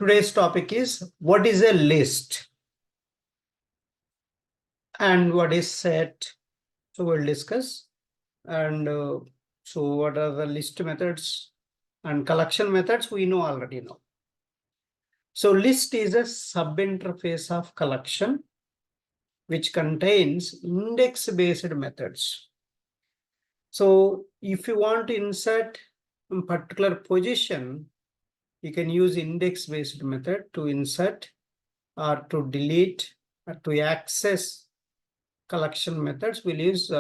Today's topic is what is a list and what is set. So we'll discuss. And so what are the list methods and collection methods we know already now. So list is a sub-interface of collection which contains index-based methods. So if you want to insert a particular position, you can use index-based method to insert or to delete or to access collection methods. We'll use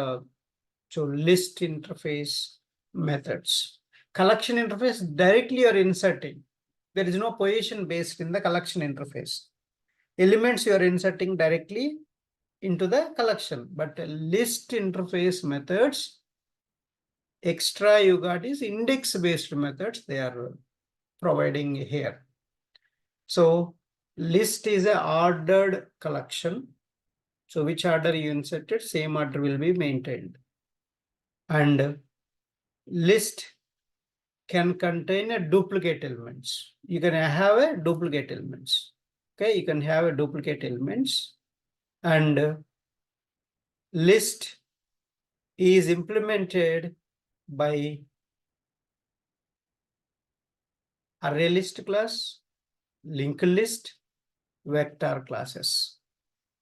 list interface methods. Collection interface directly you're inserting. There is no position based in the collection interface. Elements you are inserting directly into the collection, but list interface methods, extra you got is index based methods they are providing here. So list is a ordered collection. So which order you inserted, same order will be maintained. And list can contain a duplicate elements. You can have a duplicate elements. Okay, you can have a duplicate elements. And list is implemented by ArrayList class, LinkedList, vector classes.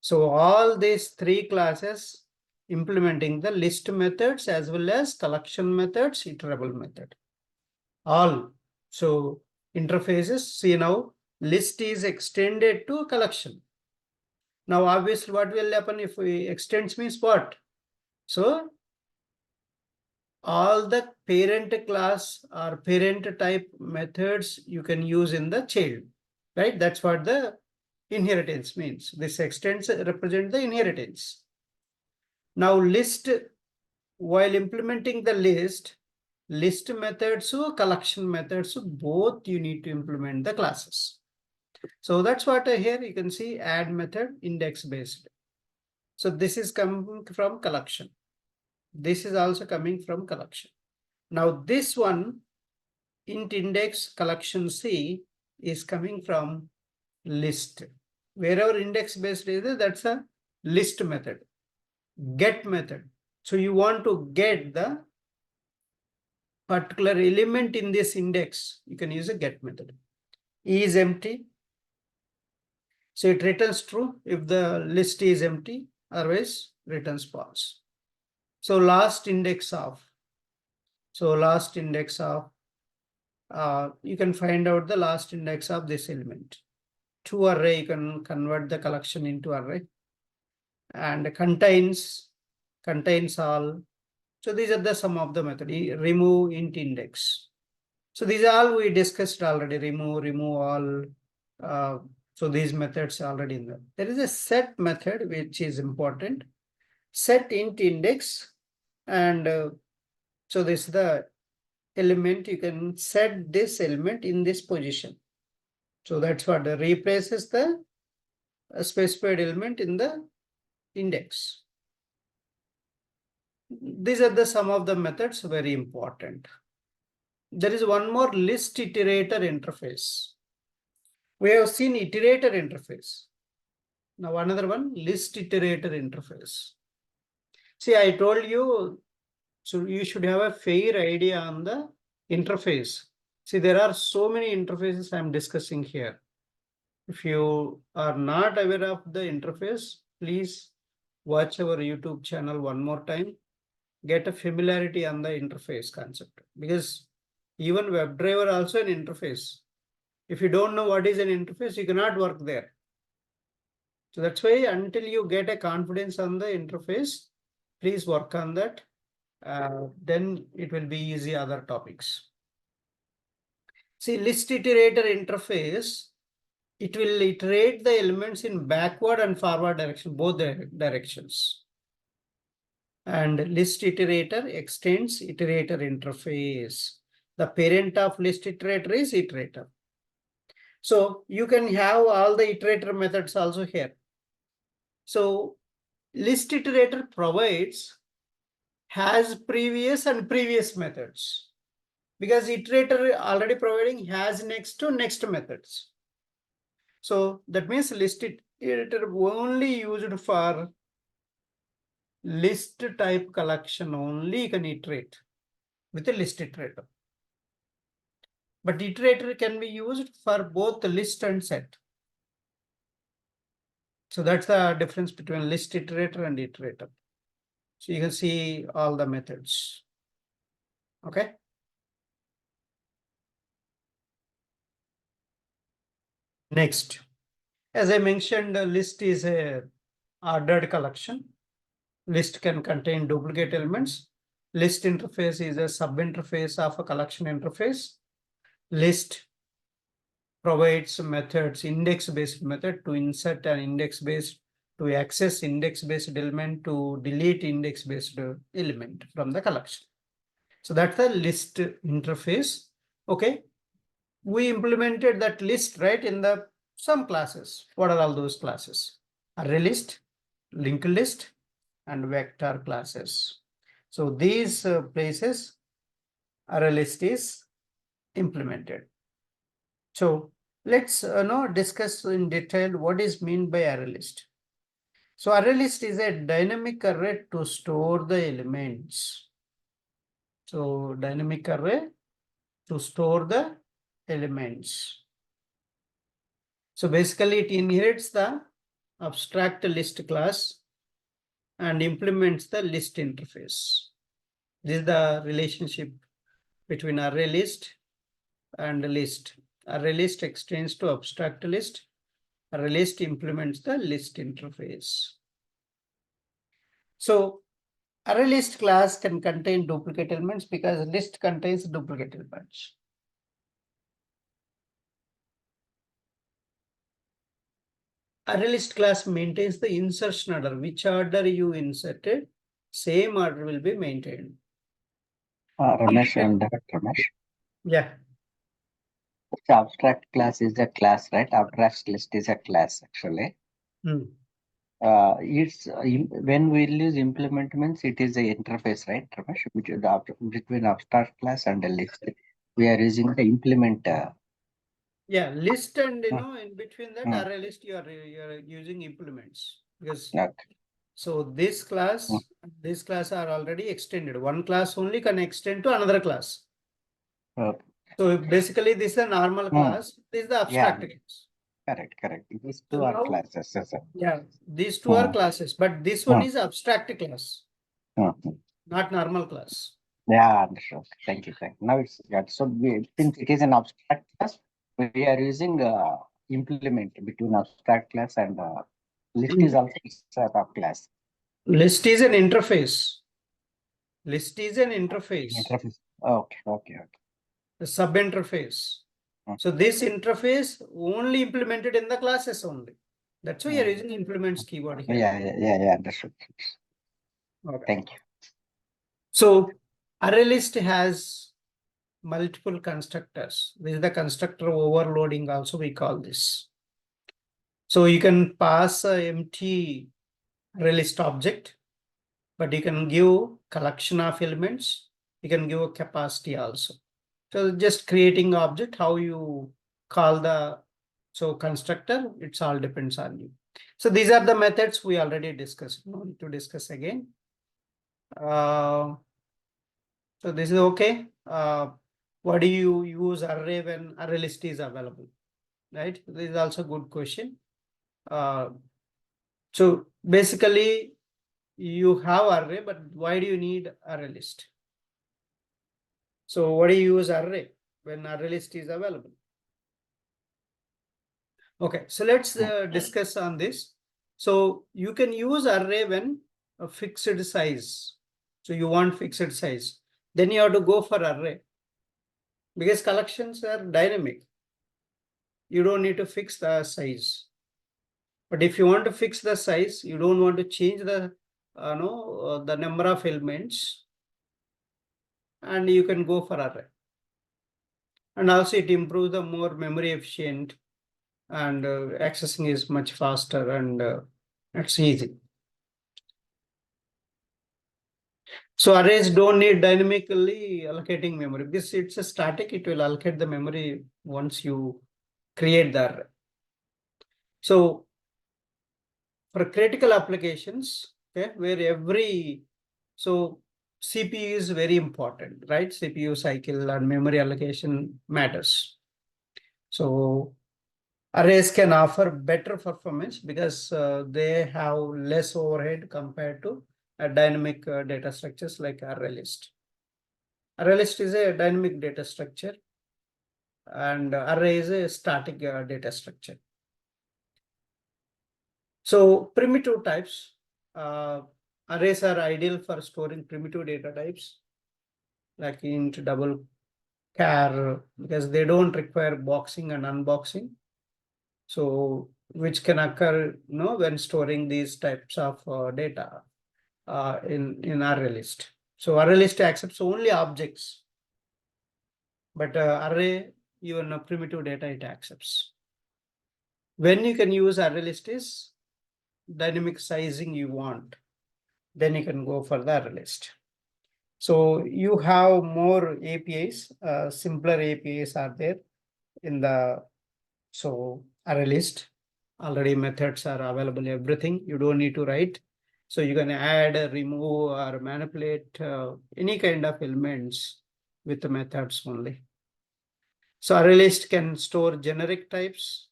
So all these three classes implementing the list methods as well as collection methods, iterable method. All. So interfaces, see now, list is extended to collection. Now, obviously, what will happen if we extends means what? So all the parent class or parent type methods you can use in the child, right? That's what the inheritance means. This extends represent the inheritance. Now list, while implementing the list methods, so collection methods, so both you need to implement the classes. So that's what here you can see add method index based. So this is coming from collection. This is also coming from collection. Now this one int index collection C is coming from list. Wherever index based is, that's a list method. Get method. So you want to get the particular element in this index, you can use a get method. E is empty. So it returns true if the list is empty, otherwise returns false. So last index of. So last index of, you can find out the last index of this element. To array, you can convert the collection into array. And contains all. So these are the sum of the method. Remove int index. So these are all we discussed already. Remove all. So these methods are already in there. There is a set method which is important. Set int index, and so this is the element. You can set this element in this position. So that's what replaces the specified element in the index. These are the some of the methods, very important. There is one more list iterator interface. We have seen iterator interface. Now another one, list iterator interface. See, I told you, so you should have a fair idea on the interface. See, there are so many interfaces I'm discussing here. If you are not aware of the interface, please watch our YouTube channel one more time. Get a familiarity on the interface concept, because even WebDriver also an interface. If you don't know what is an interface, you cannot work there. So that's why until you get a confidence on the interface, please work on that. Then it will be easy other topics. See, list iterator interface, it will iterate the elements in backward and forward direction, both directions. And list iterator extends iterator interface. The parent of list iterator is iterator. So you can have all the iterator methods also here. So list iterator provides has previous and previous methods, because iterator already providing has next to next methods. So that means ListIterator only used for list type collection only you can iterate with a ListIterator. But iterator can be used for both the list and set. So that's the difference between ListIterator and iterator. So you can see all the methods. Okay. Next, as I mentioned, the list is a ordered collection. List can contain duplicate elements. List interface is a sub-interface of a collection interface. List provides methods, index-based method to insert an index-based, to access index-based element, to delete index-based element from the collection. So that's the list interface. Okay. We implemented that list, right, in the some classes. What are all those classes? ArrayList, LinkedList, and vector classes. So these places ArrayList is implemented. So let's now discuss in detail what is meant by ArrayList. So ArrayList is a dynamic array to store the elements. So dynamic array to store the elements. So basically it inherits the abstract list class and implements the list interface. This is the relationship between ArrayList and list. ArrayList extends to abstract list. ArrayList implements the list interface. So ArrayList class can contain duplicate elements because list contains duplicate elements. ArrayList class maintains the insertion order. Which order you inserted, same order will be maintained. Ramesh and Ramesh. Yeah. The abstract class is a class, right? Abstract list is a class, actually. It's when we use implement means it is a interface, right, Ramesh? Which is between abstract class and a list. We are using the implement. Yeah, list and in between that array list you are using implements because Okay. so this class are already extended. One class only can extend to another class. Okay. So basically this is a normal class. This is the abstract class. Correct. These two are classes. Yeah, these two are classes, but this one is abstract class, not normal class. Yeah, understood. Thank you. Now it's so since it is an abstract class, we are using implement between abstract class and list is also a set of class. List is an interface. List is an interface. Okay. The sub interface. So this interface only implemented in the classes only. That's why you're using implements keyword here. Yeah, understood. Okay. Thank you. So ArrayList has multiple constructors. This is the constructor overloading also we call this. So you can pass a empty ArrayList object, but you can give collection of elements. You can give a capacity also. So just creating object, how you call the constructor, it's all depends on you. So these are the methods we already discussed. No need to discuss again. So this is okay. What do you use array when array list is available? Right? This is also a good question. So basically you have array, but why do you need array list? So what do you use array when array list is available? Okay, so let's discuss on this. So you can use array when a fixed size. So you want fixed size. Then you have to go for array. Because collections are dynamic. You don't need to fix the size. But if you want to fix the size, you don't want to change the the number of elements, and you can go for array. And also it improves the more memory efficient, and accessing is much faster, and it's easy. So arrays don't need dynamically allocating memory because it's a static. It will allocate the memory once you create the array. So for critical applications, okay, where so CPU is very important, right? CPU cycle and memory allocation matters. So arrays can offer better performance because they have less overhead compared to dynamic data structures like ArrayList. ArrayList is a dynamic data structure and array is a static data structure. So primitive types, arrays are ideal for storing primitive data types like int, double, char, because they don't require boxing and unboxing. So which can occur, when storing these types of data in ArrayList. So ArrayList accepts only objects, but array, even primitive data, it accepts. When you can use ArrayList is dynamic sizing you want, then you can go for the ArrayList. So you have more APIs, simpler APIs are there in the ArrayList. Already methods are available, everything. You don't need to write. So you can add, remove, or manipulate any kind of elements with the methods only. So ArrayList can store generic types,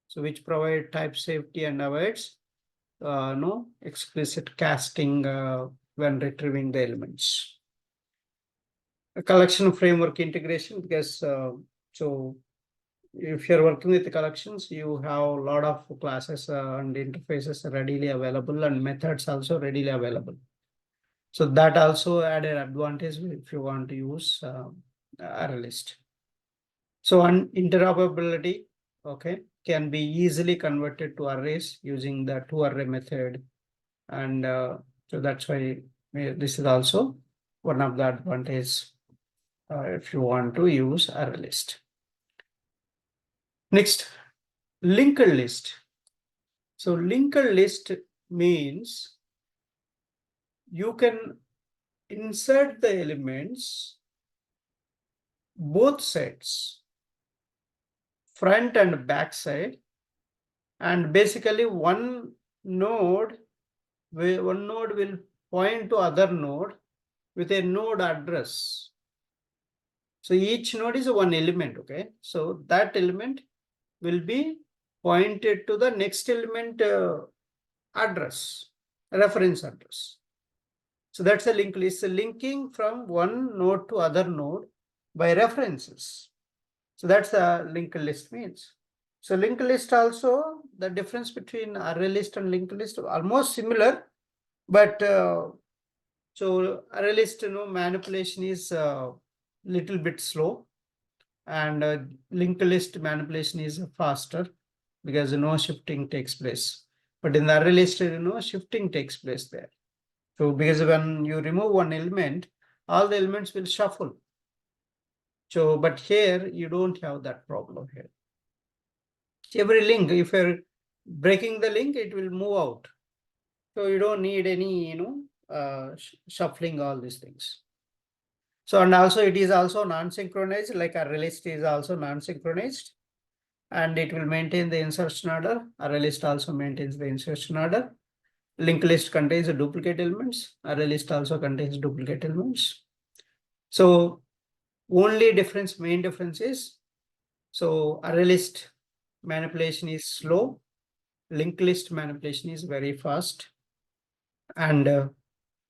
so which provide type safety and avoids no explicit casting when retrieving the elements. A collection framework integration, because so if you're working with the collections, you have a lot of classes and interfaces readily available and methods also readily available. So that also added advantage if you want to use ArrayList. So interoperability, okay, can be easily converted to arrays using the toArray method. And so that's why this is also one of the advantages if you want to use ArrayList. Next, linked list. So linked list means you can insert the elements both sides, front and back side, and basically one node will point to other node with a node address. So each node is one element, okay? So that element will be pointed to the next element address, reference address. So that's a linked list, linking from one node to other node by references. So that's a linked list means. So linked list also, the difference between ArrayList and linked list almost similar, but so ArrayList, manipulation is little bit slow, and linked list manipulation is faster because no shifting takes place. But in the ArrayList, shifting takes place there. So because when you remove one element, all the elements will shuffle. So, but here you don't have that problem here. Every link, if you're breaking the link, it will move out. So you don't need any, shuffling all these things. So, and also it is also non-synchronized, like ArrayList is also non-synchronized, and it will maintain the insertion order. ArrayList also maintains the insertion order. Linked list contains the duplicate elements. ArrayList also contains duplicate elements. So only difference, main difference is, so ArrayList manipulation is slow. Linked list manipulation is very fast. And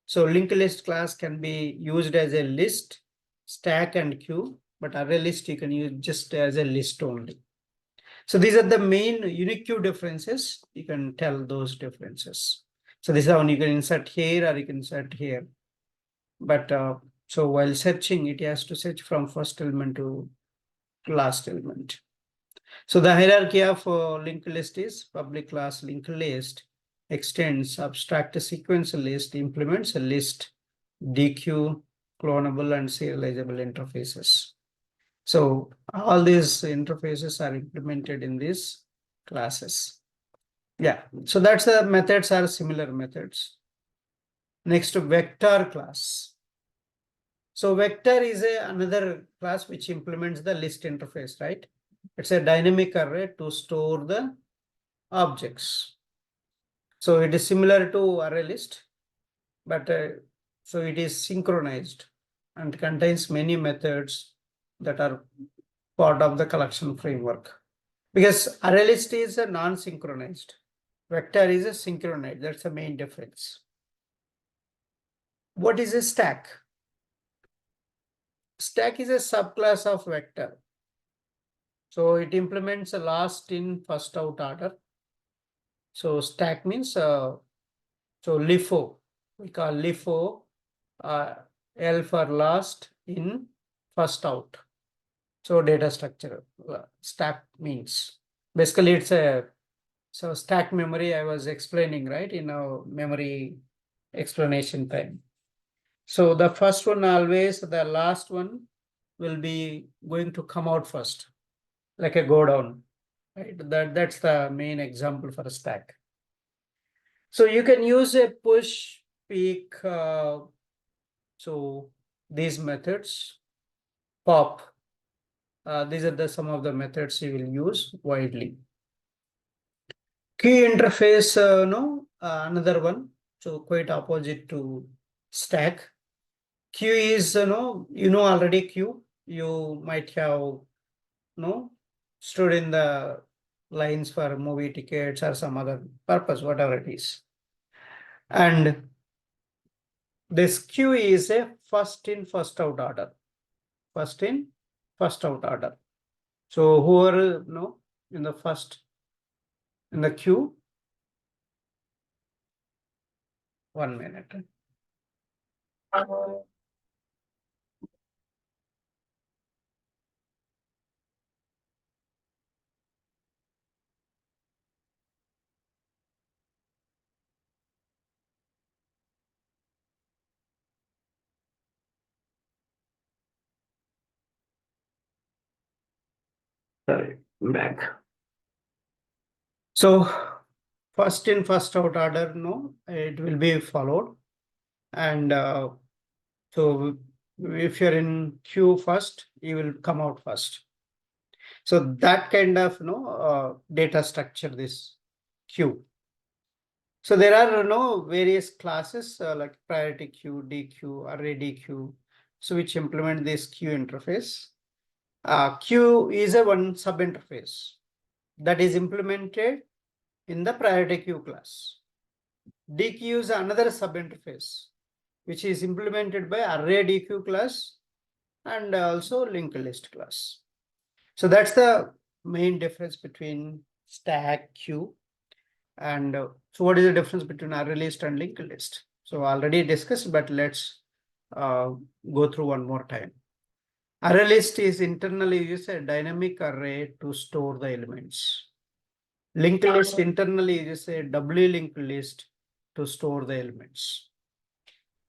so linked list class can be used as a list, stack, and queue, but ArrayList you can use just as a list only. So these are the main unique differences. You can tell those differences. So this is how you can insert here or you can insert here. But so while searching, it has to search from first element to last element. So the hierarchy of linked list is public class linked list extends abstract sequence list, implements a list, DQ, clonable, and serializable interfaces. So all these interfaces are implemented in these classes. Yeah, so that's the methods are similar methods. Next, vector class. So vector is another class which implements the list interface, right? It's a dynamic array to store the objects. So it is similar to ArrayList, but so it is synchronized and contains many methods that are part of the collection framework. Because ArrayList is a non-synchronized, vector is a synchronized. That's the main difference. What is a stack? Stack is a subclass of vector. So it implements a last in, first out order. So stack means so LIFO. We call LIFO L for last in, first out. So data structure stack means basically it's a stack memory. I was explaining right in our memory explanation time. So the first one always, the last one will be going to come out first, like a go down. Right? That's the main example for a stack. So you can use a push, peek, so these methods, pop. These are some of the methods you will use widely. Key interface, another one. So quite opposite to stack. Queue is, already queue. You might have, stored in the lines for movie tickets or some other purpose, whatever it is. And this queue is a first in, first out order. First in, first out order. So whoever, in the first, in the queue, 1 minute. Sorry, back. So first in, first out order, it will be followed. And so if you're in queue first, you will come out first. So that kind of data structure, this queue. So there are various classes like priority queue, DQ, array DQ, so which implement this queue interface. Queue is a one sub interface that is implemented in the priority queue class. DQ is another sub interface which is implemented by array DQ class and also linked list class. So that's the main difference between stack, queue, and so what is the difference between ArrayList and linked list? So already discussed, but let's go through one more time. ArrayList is internally uses a dynamic array to store the elements. Linked list internally uses a doubly linked list to store the elements.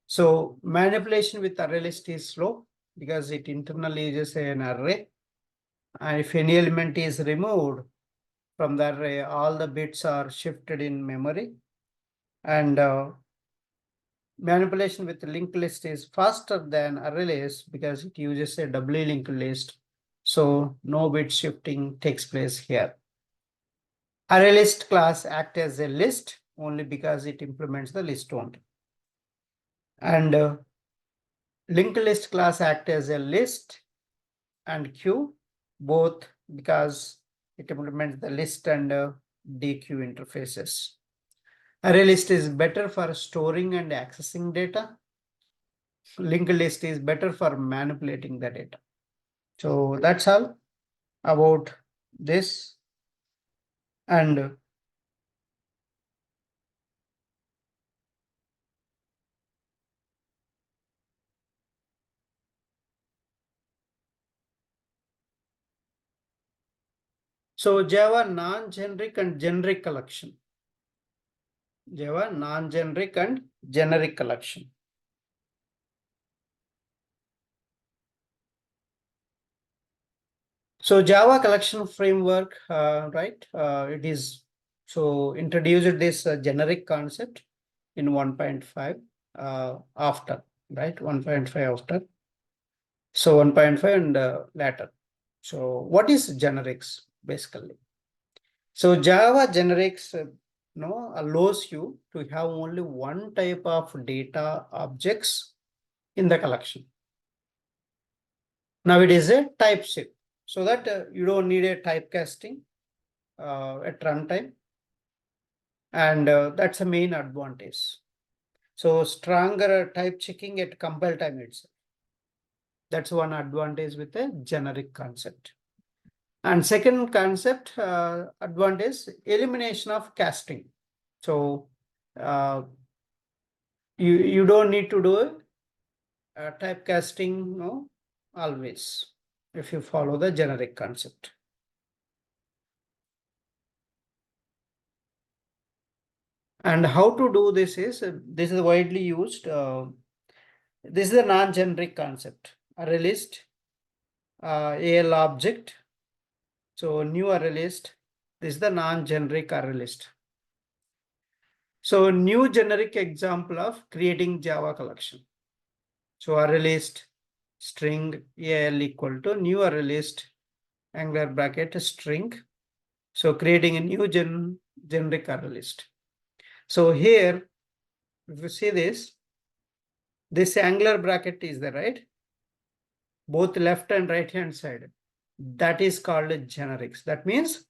So manipulation with ArrayList is slow because it internally uses an array. And if any element is removed from the array, all the bits are shifted in memory. And manipulation with linked list is faster than ArrayList because it uses a doubly linked list. So no bit shifting takes place here. ArrayList class acts as a list only because it implements the list only. And linked list class acts as a list and queue, both because it implements the list and DQ interfaces. ArrayList is better for storing and accessing data. Linked list is better for manipulating the data. So that's all about this. And so Java non-generic and generic collection. Java non-generic and generic collection. So Java collection framework, right? It is so introduced this generic concept in 1.5 after, right? 1.5 after. So 1.5 and later. So what is generics basically? So Java generics allows you to have only one type of data objects in the collection. Now it is a type shift, so that you don't need a typecasting at runtime, and that's a main advantage. So stronger type checking at compile time itself. That's one advantage with a generic concept. And second concept advantage, elimination of casting. So you don't need to do typecasting always if you follow the generic concept. And how to do this is widely used. This is a non-generic concept. Array list, AL object. So new array list. This is the non-generic array list. So new generic example of creating Java collection. So array list string AL equal to new array list angular bracket string. So creating a new generic array list. So here, if you see this angular bracket is the right, both left and right hand side. That is called generics. That means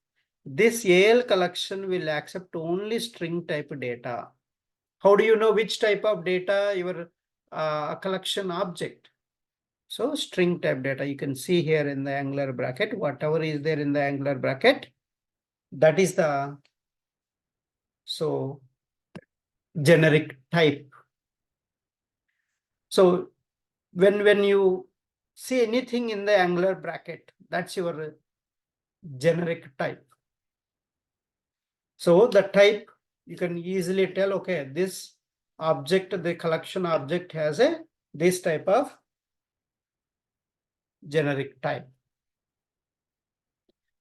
this AL collection will accept only string type data. How do you know which type of data your collection object? So string type data, you can see here in the angular bracket, whatever is there in the angular bracket, that is the generic type. So when you see anything in the angular bracket, that's your generic type. So the type, you can easily tell, okay, this object, the collection object has this type of generic type.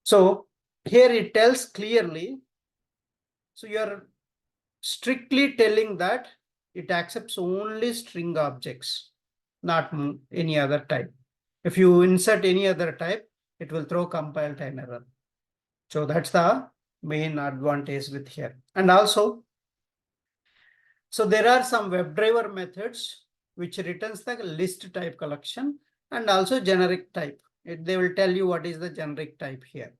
So here it tells clearly, so you're strictly telling that it accepts only string objects, not any other type. If you insert any other type, it will throw compile time error. So that's the main advantage with here. And also, so there are some WebDriver methods which returns the list type collection and also generic type. They will tell you what is the generic type here.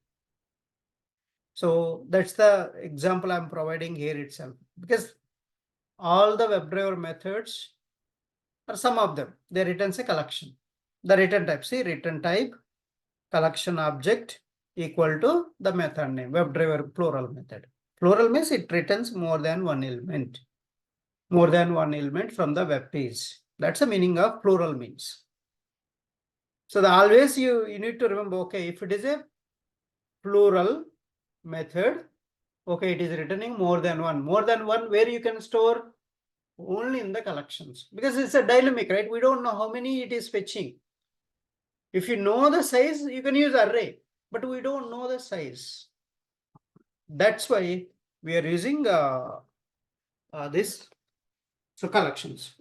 So that's the example I'm providing here itself, because all the WebDriver methods, or some of them, they returns a collection. The return type, see, return type collection object equal to the method name, WebDriver plural method. Plural means it returns more than one element from the web page. That's the meaning of plural means. So always you need to remember, okay, if it is a plural method, okay, it is returning more than one. More than one, where you can store only in the collections, because it's a dynamic, right? We don't know how many it is fetching. If you know the size, you can use array, but we don't know the size. That's why we are using this. So collections.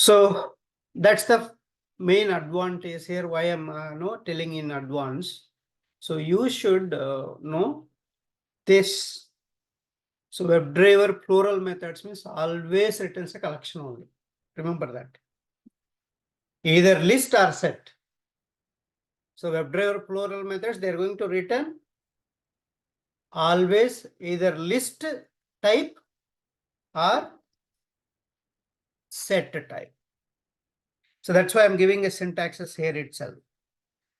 So that's the main advantage here, why I'm telling in advance. So you should know this. So WebDriver plural methods means always returns a collection only. Remember that. Either list or set. So WebDriver plural methods, they're going to return always either list type or set type. So that's why I'm giving a syntaxes here itself.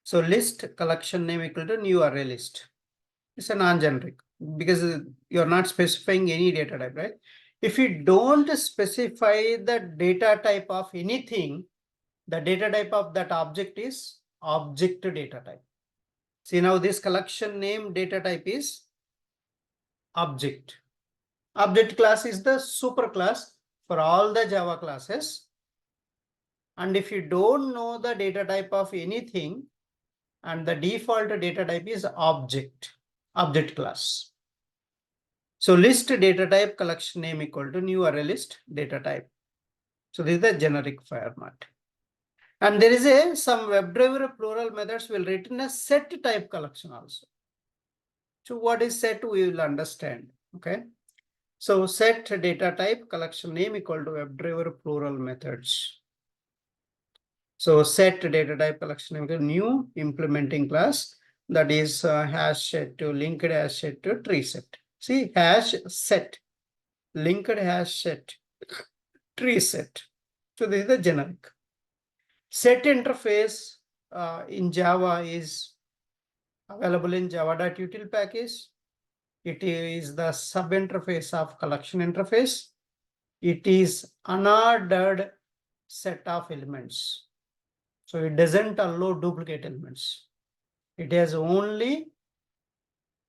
So list collection name equal to new array list. It's a non-generic because you're not specifying any data type, right? If you don't specify the data type of anything, the data type of that object is object data type. See, now this collection name data type is object. Object class is the super class for all the Java classes. And if you don't know the data type of anything, and the default data type is object class. So list data type collection name equal to new array list data type. So this is the generic format. And there is some WebDriver plural methods will written a set type collection also. So what is set we will understand. Okay. So set data type collection name equal to WebDriver plural methods. So set data type collection name equal to new implementing class, that is hash set to linked hash set to tree set. See, hash set, linked hash set, tree set. So this is the generic. Set interface in Java is available in java.util package. It is the sub interface of collection interface. It is unordered set of elements. So it doesn't allow duplicate elements. It has only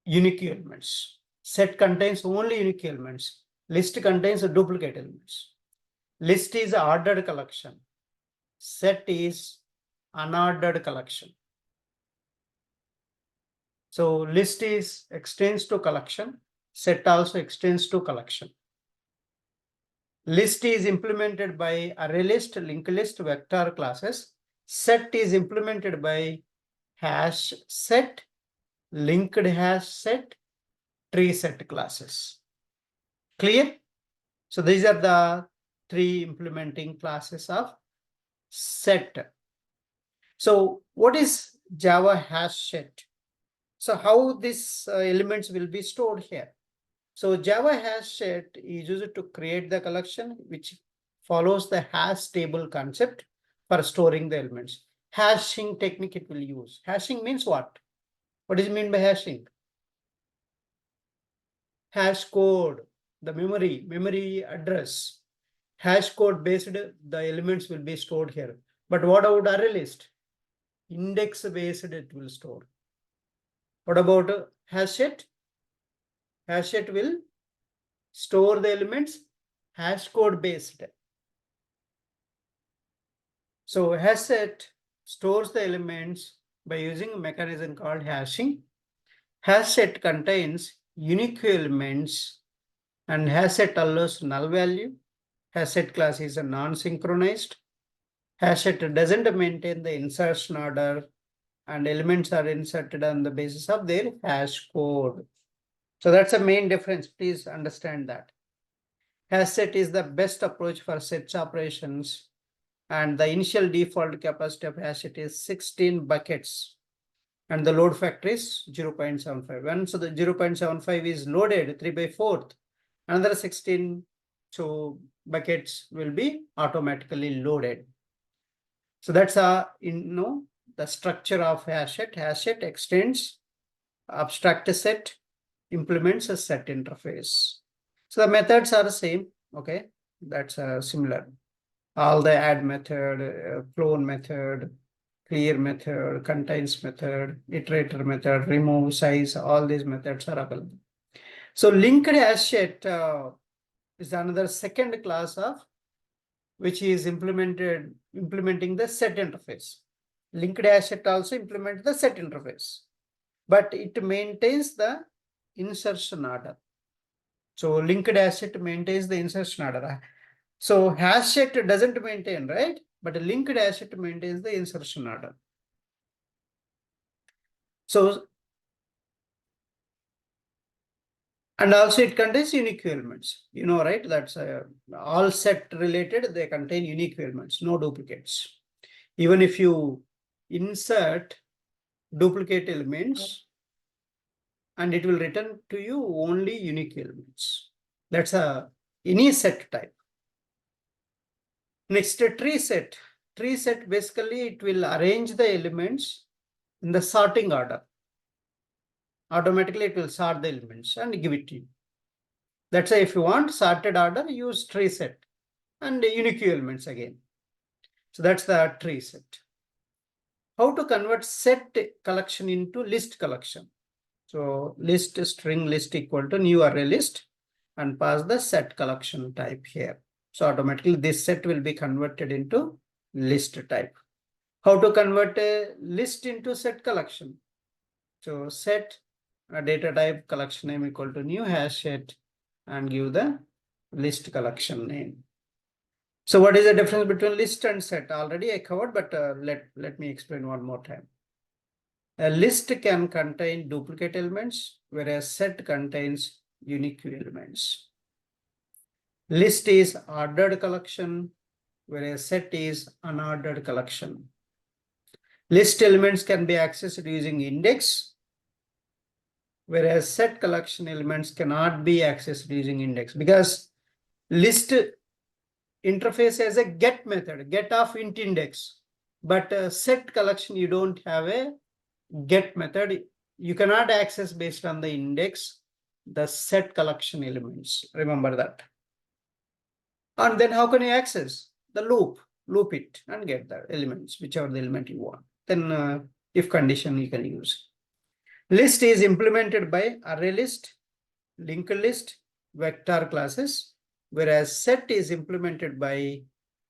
unique elements. Set contains only unique elements. List contains duplicate elements. List is ordered collection. Set is unordered collection. So list is extends to collection. Set also extends to collection. List is implemented by ArrayList, LinkedList, vector classes. Set is implemented by hash set, linked hash set, tree set classes. Clear? So these are the three implementing classes of set. So what is Java hash set? So how these elements will be stored here? So Java hash set is used to create the collection which follows the hash table concept for storing the elements. Hashing technique it will use. Hashing means what? What is mean by hashing? Hash code, the memory address. Hash code based, the elements will be stored here. But what about array list? Index based it will store. What about hash set? Hash set will store the elements hash code based. So hash set stores the elements by using a mechanism called hashing. Hash set contains unique elements and hash set allows null value. Hash set class is a non-synchronized. Hash set doesn't maintain the insertion order and elements are inserted on the basis of their hash code. So that's the main difference. Please understand that. Hash set is the best approach for sets operations, and the initial default capacity of hash set is 16 buckets and the load factor is 0.75. Once the 0.75 is loaded 3/4, another 16 buckets will be automatically loaded. So that's the structure of hash set. Hash set extends abstract set, implements a set interface. So the methods are the same. Okay, that's similar. All the add method, clone method, clear method, contains method, iterator method, remove size, all these methods are available. So linked hash set is another second class of which is implementing the set interface. Linked hash set also implements the set interface, but it maintains the insertion order. So linked hash set maintains the insertion order. So hash set doesn't maintain, right? But a linked hash set maintains the insertion order. So, and also it contains unique elements, right? That's all set related, they contain unique elements, no duplicates. Even if you insert duplicate elements, and it will return to you only unique elements. That's any set type. Next, tree set. Tree set, basically it will arrange the elements in the sorting order. Automatically it will sort the elements and give it to you. That's why if you want sorted order, use tree set and unique elements again. So that's the tree set. How to convert set collection into list collection? So list string list equal to new array list and pass the set collection type here. So automatically this set will be converted into list type. How to convert a list into set collection? So set a data type collection name equal to new hash set and give the list collection name. So what is the difference between list and set? Already I covered, but let me explain one more time. A list can contain duplicate elements, whereas set contains unique elements. List is ordered collection, whereas set is unordered collection. List elements can be accessed using index, whereas set collection elements cannot be accessed using index, because list interface has a get method, get of int index, but set collection you don't have a get method. You cannot access based on the index the set collection elements. Remember that. And then how can you access? The loop it and get the elements, whichever the element you want. Then if condition you can use. List is implemented by ArrayList, LinkedList, vector classes, whereas set is implemented by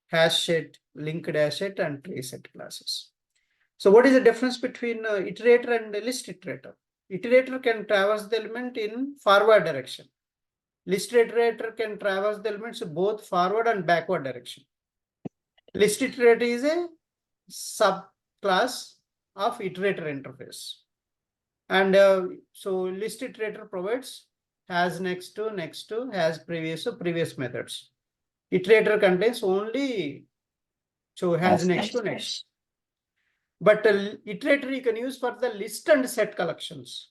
hash set, linked hash set, and trace set classes. So what is the difference between iterator and list iterator? Iterator can traverse the element in forward direction. List iterator can traverse the elements both forward and backward direction. List iterator is a subclass of iterator interface. And so list iterator provides has next to, has previous to previous methods. Iterator contains only, so has next to next. But iterator you can use for the list and set collections.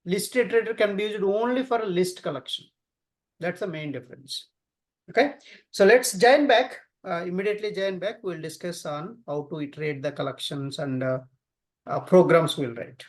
List iterator can be used only for a list collection. That's the main difference. Okay, so let's join back. Immediately join back. We'll discuss on how to iterate the collections and programs we'll write.